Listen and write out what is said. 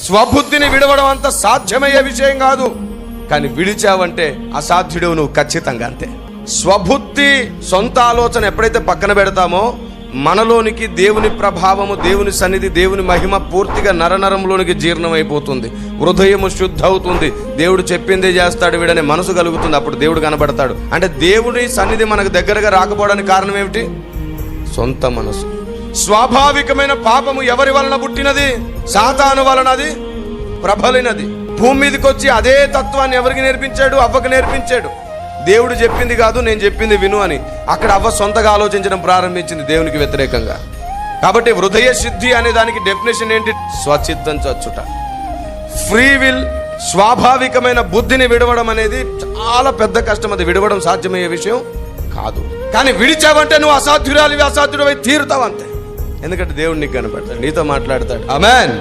స్వబుద్ధిని విడవడం అంత సాధ్యమయ్యే విషయం కాదు, కానీ విడిచావంటే అసాధ్యుడు నువ్వు ఖచ్చితంగా. అంతే. స్వబుద్ధి, సొంత ఆలోచన ఎప్పుడైతే పక్కన పెడతామో మనలోనికి దేవుని ప్రభావము, దేవుని సన్నిధి, దేవుని మహిమ పూర్తిగా నరనరంలోనికి జీర్ణమైపోతుంది. హృదయము శుద్ధ అవుతుంది. దేవుడు చెప్పిందే చేస్తాడు వీడనే మనసు కలుగుతుంది. అప్పుడు దేవుడు కనబడతాడు. అంటే దేవుడి సన్నిధి మనకు దగ్గరగా రాకపోవడానికి కారణం ఏమిటి? సొంత మనసు. స్వాభావికమైన పాపము ఎవరి వలన పుట్టినది? సాతాను వలన అది ప్రబలినది. భూమి మీదకి వచ్చి అదే తత్వాన్ని ఎవరికి నేర్పించాడు? అవ్వకు నేర్పించాడు. దేవుడు చెప్పింది కాదు, నేను చెప్పింది విను అని. అక్కడ అవ్వ సొంతగా ఆలోచించడం ప్రారంభించింది దేవునికి వ్యతిరేకంగా. కాబట్టి హృదయ శుద్ధి అనే దానికి డెఫినేషన్ ఏంటి? స్వచిత్తం చచ్చుట. ఫ్రీ విల్, స్వాభావికమైన బుద్ధిని విడవడం అనేది చాలా పెద్ద కష్టం. అది విడవడం సాధ్యమయ్యే విషయం కాదు. కానీ విడిచావంటే నువ్వు అసాధ్యురాలివి, అసాధ్యుడివై తీరుతావు అంతే. ఎందుకంటే దేవుడు నీకు కనపడతాడు, నీతో మాట్లాడతాడు. ఆమేన్.